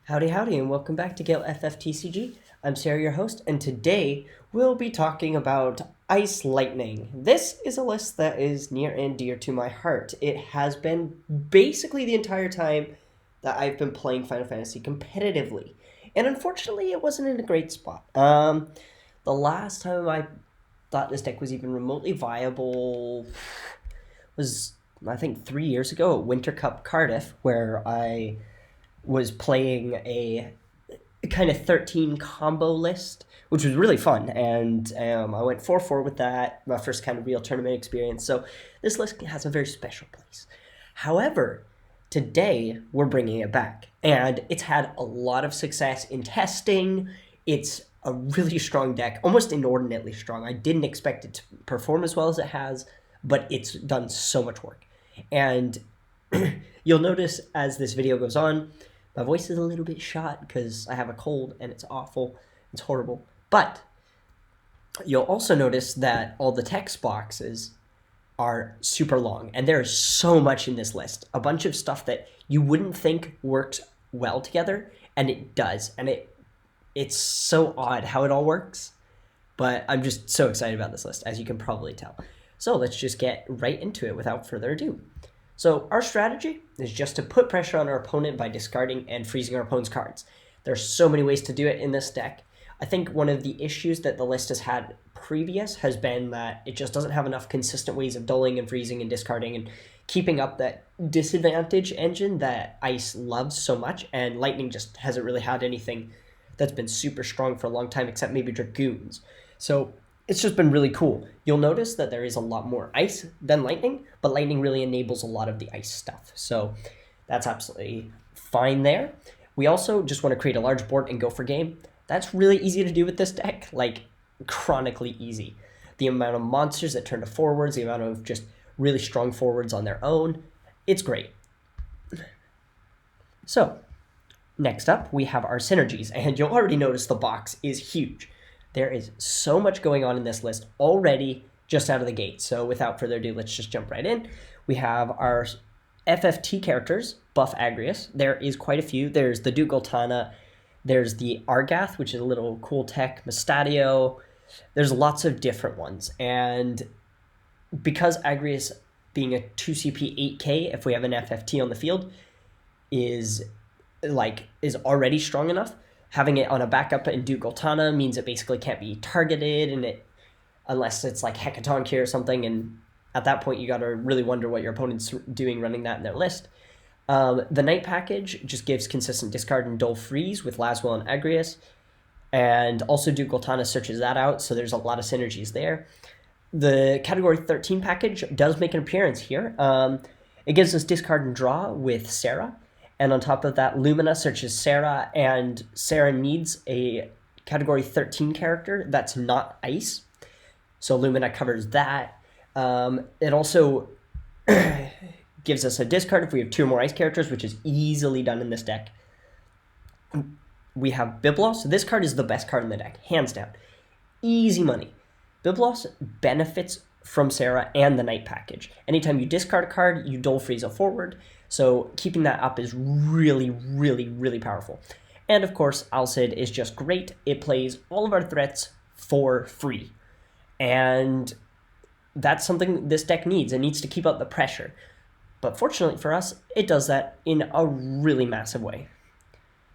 Howdy, howdy, and welcome back to Gale FFTCG. I'm Serah, your host, and today we'll be talking about Ice Lightning. This is a list that is near and dear to my heart. It has been basically the entire time that I've been playing Final Fantasy competitively, and unfortunately, it wasn't in a great spot. The last time I thought this deck was even remotely viable was, I think, 3 years ago at Winter Cup Cardiff, where I was playing a kind of 13 combo list, which was really fun. And I went 4-4 with that, my first kind of real tournament experience. So this list has a very special place. However, today we're bringing it back. And it's had a lot of success in testing. It's a really strong deck, almost inordinately strong. I didn't expect it to perform as well as it has, but it's done so much work. And you'll notice as this video goes on, my voice is a little bit shot because I have a cold and it's awful. It's horrible. But you'll also notice that all the text boxes are super long. And there is so much in this list. A bunch of stuff that you wouldn't think works well together, and it does. And it's so odd how it all works. But I'm just so excited about this list, as you can probably tell. So let's just get right into it without further ado. So our strategy is just to put pressure on our opponent by discarding and freezing our opponent's cards. There's so many ways to do it in this deck. I think one of the issues that the list has had previous has been that it just doesn't have enough consistent ways of dulling and freezing and discarding and keeping up that disadvantage engine that Ice loves so much, and Lightning just hasn't really had anything that's been super strong for a long time except maybe Dragoons. So it's just been really cool. You'll notice that there is a lot more Ice than Lightning, but Lightning really enables a lot of the Ice stuff. So that's absolutely fine there. We also just want to create a large board and go for game. That's really easy to do with this deck, like chronically easy. The amount of monsters that turn to forwards, the amount of just really strong forwards on their own, it's great. So next up, we have our Synergies, and you'll already notice the box is huge. There is so much going on in this list already just out of the gate. So without further ado, let's just jump right in. We have our FFT characters, buff Agrias. There is quite a few. There's the Dugaltana. There's the Argath, which is a little cool tech. Mustadio. There's lots of different ones. And because Agrias being a 2CP 8K, if we have an FFT on the field, is already strong enough, having it on a backup in Dugaltana means it basically can't be targeted, and it unless it's like Hecatoncheir or something, and at that point you got to really wonder what your opponent's doing running that in their list. The Knight package just gives consistent discard and dull freeze with Laswell and Agrias, and also Dugaltana searches that out, so there's a lot of synergies there. The Category 13 package does make an appearance here. It gives us discard and draw with Serah. And on top of that, Lumina searches Serah, and Serah needs a Category 13 character that's not Ice. So Lumina covers that. It also gives us a discard if we have 2 or more Ice characters, which is easily done in this deck. We have Byblos. This card is the best card in the deck, hands down. Easy money. Byblos benefits from Serah and the Knight package. Anytime you discard a card, you dull freeze a forward. So keeping that up is really, really, really powerful. And of course, al-cid is just great. It plays all of our threats for free. And that's something this deck needs. It needs to keep up the pressure. But fortunately for us, it does that in a really massive way.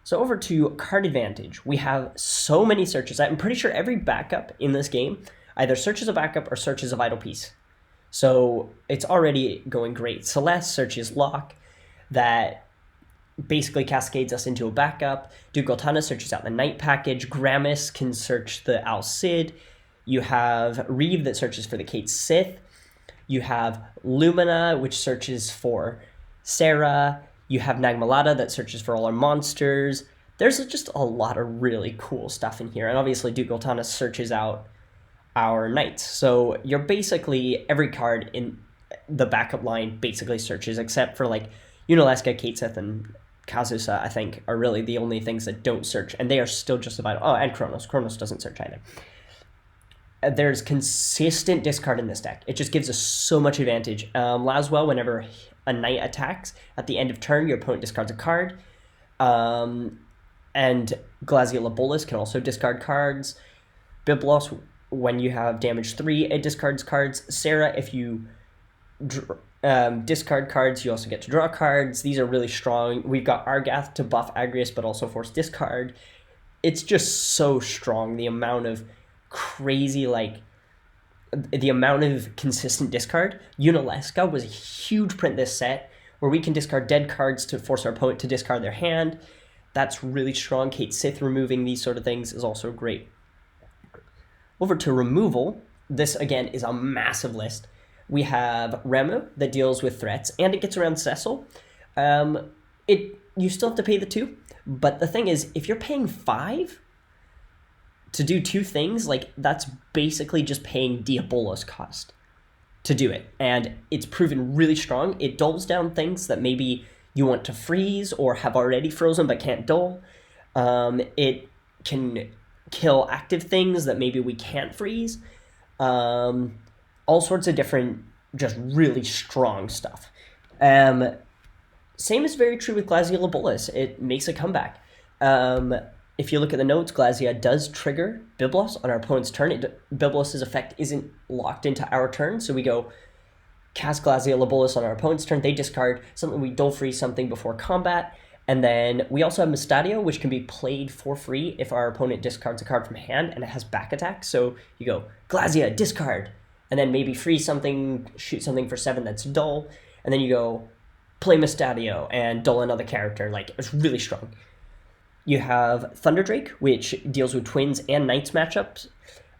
So over to card advantage. We have so many searches. I'm pretty sure every backup in this game either searches a backup or searches a vital piece. So it's already going great. Celeste searches Lock, that basically cascades us into a backup. Dugaltana searches out the Knight package. Gramis can search the al-cid. You have Reeve that searches for the Kate Sith. You have Lumina, which searches for Serah. You have Nagmalata that searches for all our monsters. There's just a lot of really cool stuff in here. And obviously Dugaltana searches out our Knights. So you're basically, every card in the backup line basically searches, except for like Unalaska, Kate Sith, and Kazusa, I think, are really the only things that don't search, and they are still just about. Oh, and Kronos. Kronos doesn't search either. There's consistent discard in this deck. It just gives us so much advantage. Laswell, whenever a Knight attacks, at the end of turn, your opponent discards a card. And Glaciolabolus can also discard cards. Biblos, when you have damage 3, it discards cards. Serah, if you discard cards, you also get to draw cards. These are really strong. We've got Argath to buff Agrias, but also force discard. It's just so strong, the amount of crazy, the amount of consistent discard. Unalesca was a huge print this set, where we can discard dead cards to force our opponent to discard their hand. That's really strong. Kate Sith removing these sort of things is also great. Over to removal, this again is a massive list. We have Remu that deals with threats, and it gets around Cecil. You still have to pay the 2, but the thing is, if you're paying 5 to do 2 things, that's basically just paying Diabolos cost to do it. And it's proven really strong. It dulls down things that maybe you want to freeze or have already frozen but can't dull. It can kill active things that maybe we can't freeze. All sorts of different, just really strong stuff. Same is very true with Glaciolabolus. It makes a comeback. If you look at the notes, Glacia does trigger Biblos on our opponent's turn. Biblos' effect isn't locked into our turn, so we go cast Glaciolabolus on our opponent's turn. They discard something, we dull freeze something before combat. And then we also have Mustadio, which can be played for free if our opponent discards a card from hand and it has back attack. So you go, Glacia, discard, and then maybe freeze something, shoot something for 7 that's dull, and then you go play Mustadio and dull another character. It's really strong. You have Thunderdrake, which deals with twins and knights matchups.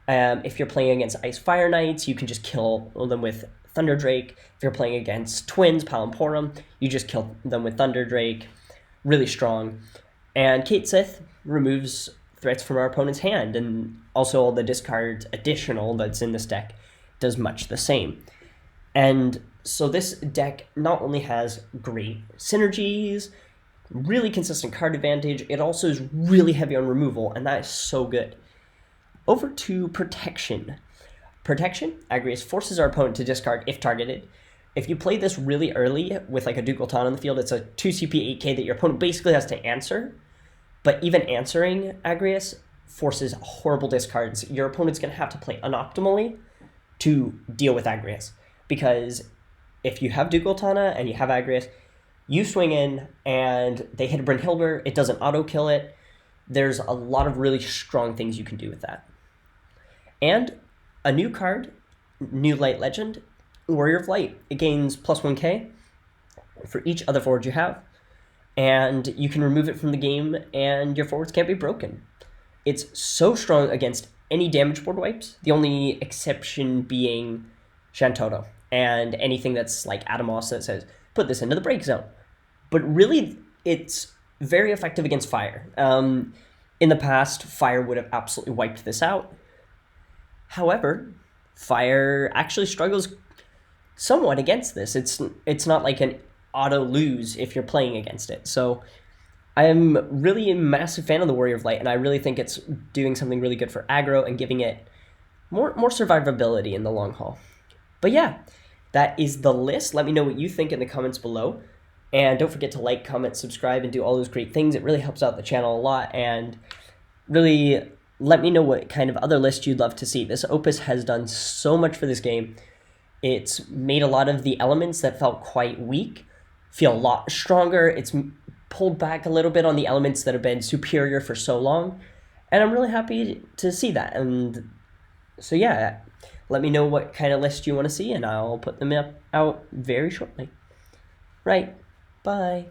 If you're playing against Ice Fire Knights, you can just kill them with Thunderdrake. If you're playing against twins, Palamporum, you just kill them with Thunderdrake. Really strong. And Kate Sith removes threats from our opponent's hand, and also all the discards additional that's in this deck does much the same. And so this deck not only has great synergies, really consistent card advantage, it also is really heavy on removal, and that is so good. Over to Protection. Protection, Agrias forces our opponent to discard if targeted. If you play this really early with a Ducal Taunt on the field, it's a 2 CP 8k that your opponent basically has to answer, but even answering Agrias forces horrible discards. Your opponent's going to have to play unoptimally to deal with Agrias, because if you have Ducal Taunt and you have Agrias, you swing in and they hit a Brynhilder, it doesn't auto-kill it. There's a lot of really strong things you can do with that. And a new card, new Light Legend, Warrior of Light. It gains plus 1k for each other forward you have, and you can remove it from the game and your forwards can't be broken. It's so strong against any damage board wipes, the only exception being Shantotto and anything that's like Atomos that says, put this into the break zone. But really, it's very effective against fire. In the past, fire would have absolutely wiped this out. However, fire actually struggles somewhat against this. It's not like an auto lose if you're playing against it. So I'm really a massive fan of the Warrior of Light, and I really think it's doing something really good for aggro and giving it more survivability in the long haul. But yeah, that is the list. Let me know what you think in the comments below. And don't forget to like, comment, subscribe, and do all those great things. It really helps out the channel a lot, and really let me know what kind of other lists you'd love to see. This opus has done so much for this game. It's made a lot of the elements that felt quite weak feel a lot stronger. It's pulled back a little bit on the elements that have been superior for so long, and I'm really happy to see that. And so yeah, let me know what kind of list you want to see, and I'll put them out very shortly. Right. Bye.